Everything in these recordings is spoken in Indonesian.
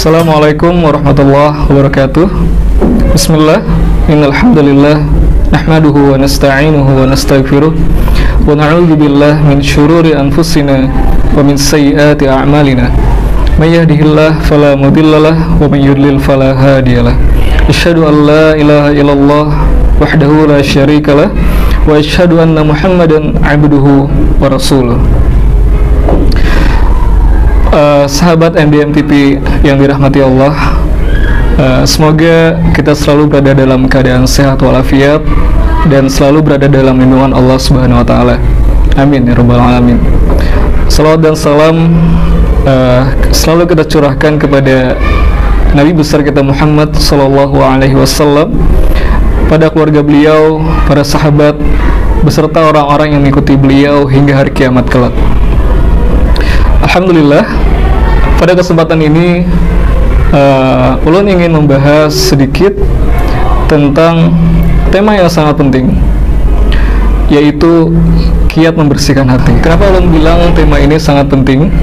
Assalamualaikum warahmatullahi wabarakatuh. Bismillah, innal hamdalillah nahmaduhu wa nasta'inuhu wa nastaghfiruh wa na'udzu billahi min syururi anfusina wa min sayyiati a'malina. May yahdihillahu fala mudhillalah wa may yudlil fala hadiyalah. Asyhadu an la ilaha illallah wahdahu la syarikalah wa asyhadu anna Muhammadan 'abduhu wa rasuluh. Sahabat MDM TV yang dirahmati Allah, semoga kita selalu berada dalam keadaan sehat walafiat dan selalu berada dalam lindungan Allah Subhanahu wa taala. Amin ya rabbal alamin. Salawat dan salam selalu kita curahkan kepada Nabi besar kita Muhammad sallallahu alaihi wasallam, pada keluarga beliau, para sahabat beserta orang-orang yang mengikuti beliau hingga hari kiamat kelak. Alhamdulillah, pada kesempatan ini ulun ingin membahas sedikit tentang tema yang sangat penting, yaitu kiat membersihkan hati. Kenapa ulun bilang tema ini sangat penting?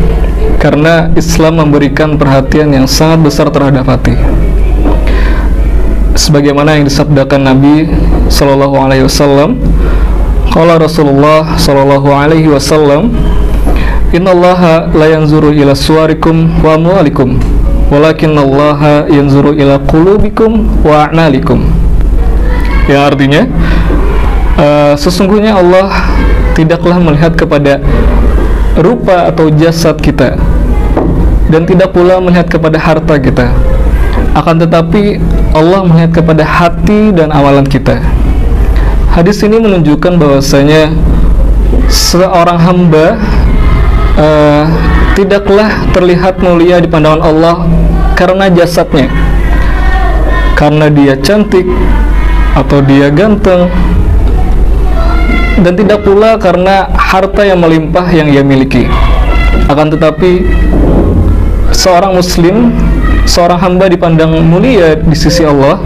Karena Islam memberikan perhatian yang sangat besar terhadap hati. Sebagaimana yang disabdakan Nabi sallallahu alaihi wasallam, qala Rasulullah sallallahu alaihi wasallam, innallaha la yanzuru ila suwarikum wa amwalikum walakinallaha yanzuru ila qulubikum wa a'malikum. Ya, artinya sesungguhnya Allah tidaklah melihat kepada rupa atau jasad kita dan tidak pula melihat kepada harta kita, akan tetapi Allah melihat kepada hati dan amalan kita. Hadis ini menunjukkan bahwasanya seorang hamba tidaklah terlihat mulia di pandangan Allah karena jasadnya, karena dia cantik atau dia ganteng, dan tidak pula karena harta yang melimpah yang ia miliki. Akan tetapi seorang muslim, seorang hamba dipandang mulia di sisi Allah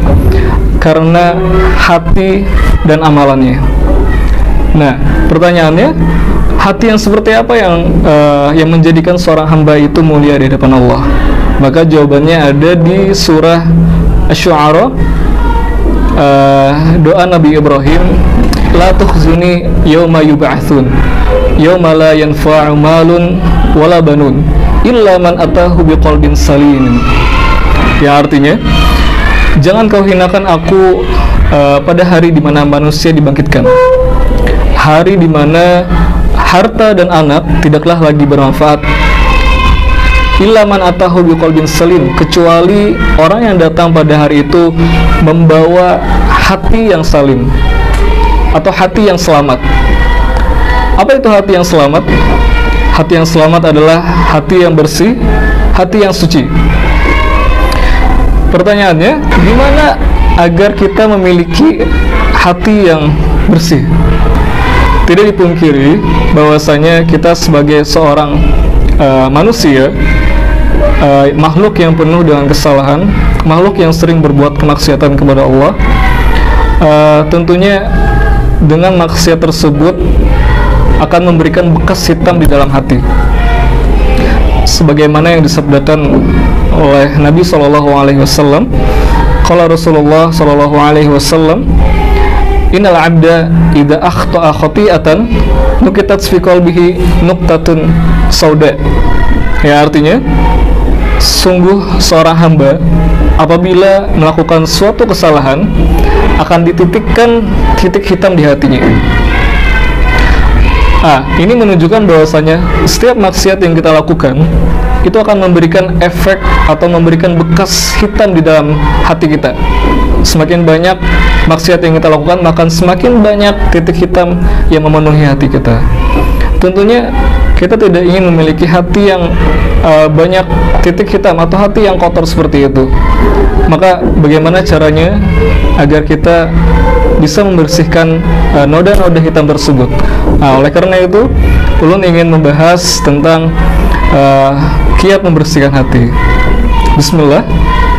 karena hati dan amalannya. Nah, pertanyaannya, hati yang seperti apa yang menjadikan seorang hamba itu mulia di hadapan Allah? Maka jawabannya ada di surah Asy-Syu'ara, doa Nabi Ibrahim, la tukhzuni yauma yub'atsun yauma la yanfa'u malun wala banun illa man atahu biqalbin salim. Ya, artinya, jangan kau hinakan aku pada hari di mana manusia dibangkitkan, hari di mana harta dan anak tidaklah lagi bermanfaat, illa man atahu biqalbin salim, kecuali orang yang datang pada hari itu membawa hati yang salim atau hati yang selamat. Apa itu hati yang selamat? Hati yang selamat adalah hati yang bersih, hati yang suci. Pertanyaannya, gimana agar kita memiliki hati yang bersih? Tidak dipungkiri bahwasanya kita sebagai seorang manusia, makhluk yang penuh dengan kesalahan, makhluk yang sering berbuat kemaksiatan kepada Allah, tentunya dengan maksiat tersebut akan memberikan bekas hitam di dalam hati. Sebagaimana yang disabdakan oleh Nabi sallallahu alaihi wasallam, qala Rasulullah sallallahu alaihi wasallam, innal 'abda idza akhta'a khati'atan nukitat fi qalbihi nuqtatun sauda. Ya, artinya, sungguh seorang hamba apabila melakukan suatu kesalahan akan dititikkan titik hitam di hatinya. Ini menunjukkan bahwasanya setiap maksiat yang kita lakukan itu akan memberikan efek atau memberikan bekas hitam di dalam hati kita. Semakin banyak maksiat yang kita lakukan, maka semakin banyak titik hitam yang memenuhi hati kita. Tentunya kita tidak ingin memiliki hati yang banyak titik hitam atau hati yang kotor seperti itu. Maka bagaimana caranya agar kita bisa membersihkan noda-noda hitam tersebut? Oleh karena itu, ulun ingin membahas tentang kiat membersihkan hati. Bismillah.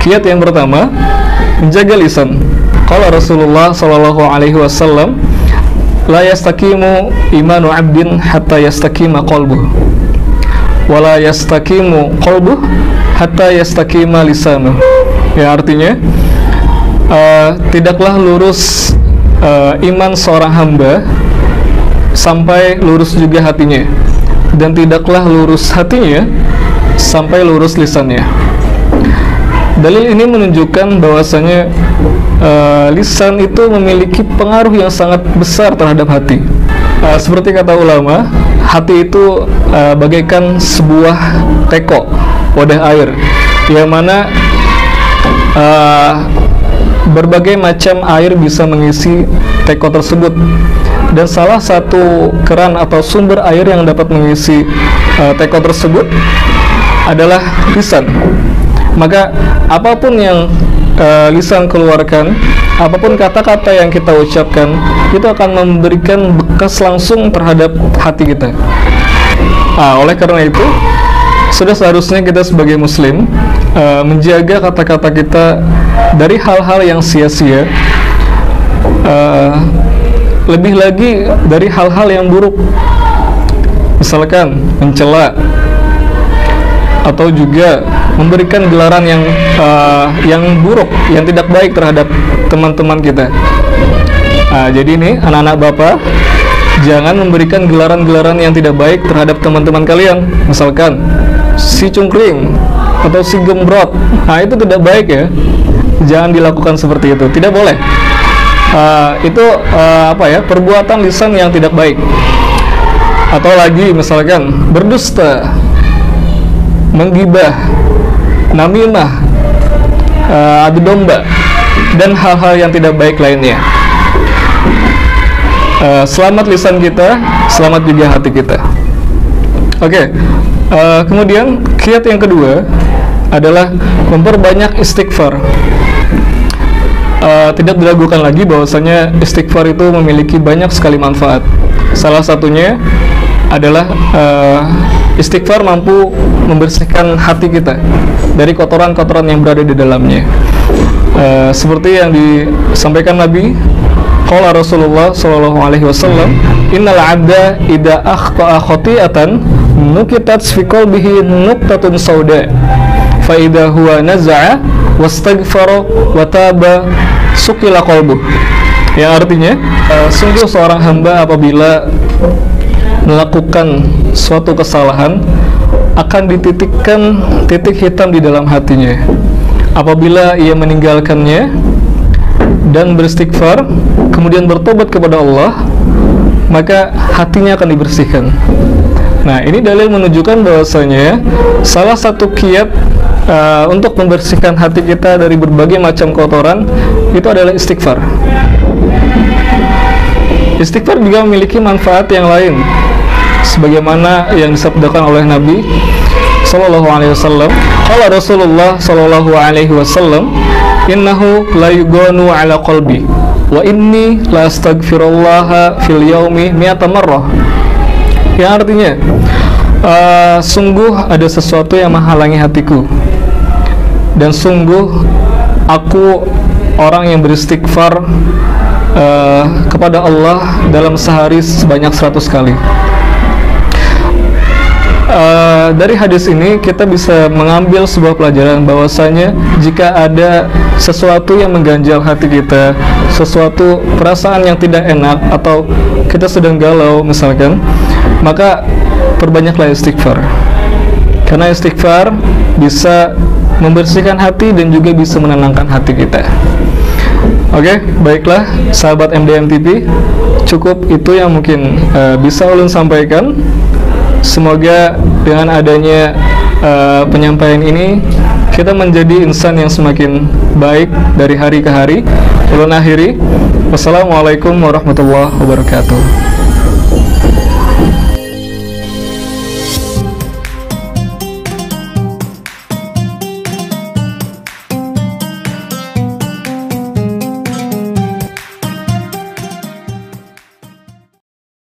Kiat yang pertama, menjaga lisan. Qala Rasulullah sallallahu alaihi wasallam, la yastaqimu imanu 'abdin hatta yastaqima qalbuh. wala yastaqimu qalbuh hatta yastaqima lisanuh. Ya, artinya tidaklah lurus iman seorang hamba sampai lurus juga hatinya, dan tidaklah lurus hatinya sampai lurus lisannya. Dalil ini menunjukkan bahwasanya lisan itu memiliki pengaruh yang sangat besar terhadap hati. Seperti kata ulama, hati itu bagaikan sebuah teko, wadah air, yang mana berbagai macam air bisa mengisi teko tersebut, dan salah satu keran atau sumber air yang dapat mengisi teko tersebut adalah lisan. Maka apapun yang lisan keluarkan, apapun kata-kata yang kita ucapkan, itu akan memberikan bekas langsung terhadap hati kita. Oleh karena itu, sudah seharusnya kita sebagai muslim menjaga kata-kata kita dari hal-hal yang sia-sia, lebih lagi dari hal-hal yang buruk, misalkan mencela atau juga memberikan gelaran yang buruk, yang tidak baik terhadap teman-teman kita. Jadi ini anak-anak bapak, jangan memberikan gelaran-gelaran yang tidak baik terhadap teman-teman kalian. Misalkan si cungkring atau si gembrot, itu tidak baik ya. Jangan dilakukan seperti itu, tidak boleh. Itu perbuatan lisan yang tidak baik. Atau lagi misalkan berdusta, menggibah, namimah, adu domba, dan hal-hal yang tidak baik lainnya. Selamat lisan kita, selamat juga hati kita. Oke. Kemudian kiat yang kedua adalah memperbanyak istighfar. Tidak diragukan lagi bahwasanya istighfar itu memiliki banyak sekali manfaat. Salah satunya adalah istighfar mampu membersihkan hati kita dari kotoran-kotoran yang berada di dalamnya. Seperti yang disampaikan Nabi, qala Rasulullah sallallahu alaihi wasallam, innal 'abda idza akhta'a khati'atan nukitat fi qalbihi nuqtatun sauda fa idza huwa naza'a wastaghfara wa taba suqila qalbuh. Yang artinya, sungguh seorang hamba apabila melakukan suatu kesalahan akan dititikkan titik hitam di dalam hatinya. Apabila ia meninggalkannya dan beristighfar, kemudian bertobat kepada Allah, maka hatinya akan dibersihkan. Nah, ini dalil menunjukkan bahwasanya salah satu kiat untuk membersihkan hati kita dari berbagai macam kotoran itu adalah istighfar. Istighfar juga memiliki manfaat yang lain, sebagaimana yang disabdakan oleh Nabi sallallahu alaihi wasallam. Qala Rasulullah sallallahu alaihi wasallam, innahu la yuganu ala qalbi wa inni la astaghfirullah fil yaumi mi'ata marrah. Yang artinya, sungguh ada sesuatu yang menghalangi hatiku, dan sungguh aku orang yang beristighfar kepada Allah dalam sehari sebanyak 100 kali. Dari hadis ini kita bisa mengambil sebuah pelajaran bahwasanya jika ada sesuatu yang mengganjal hati kita, sesuatu perasaan yang tidak enak, atau kita sedang galau misalkan, maka perbanyaklah istighfar, karena istighfar bisa membersihkan hati dan juga bisa menenangkan hati kita. Oke, baiklah sahabat MDM TV, cukup itu yang mungkin bisa ulun sampaikan. Semoga dengan adanya penyampaian ini kita menjadi insan yang semakin baik dari hari ke hari. Ulun akhiri, wassalamualaikum warahmatullahi wabarakatuh.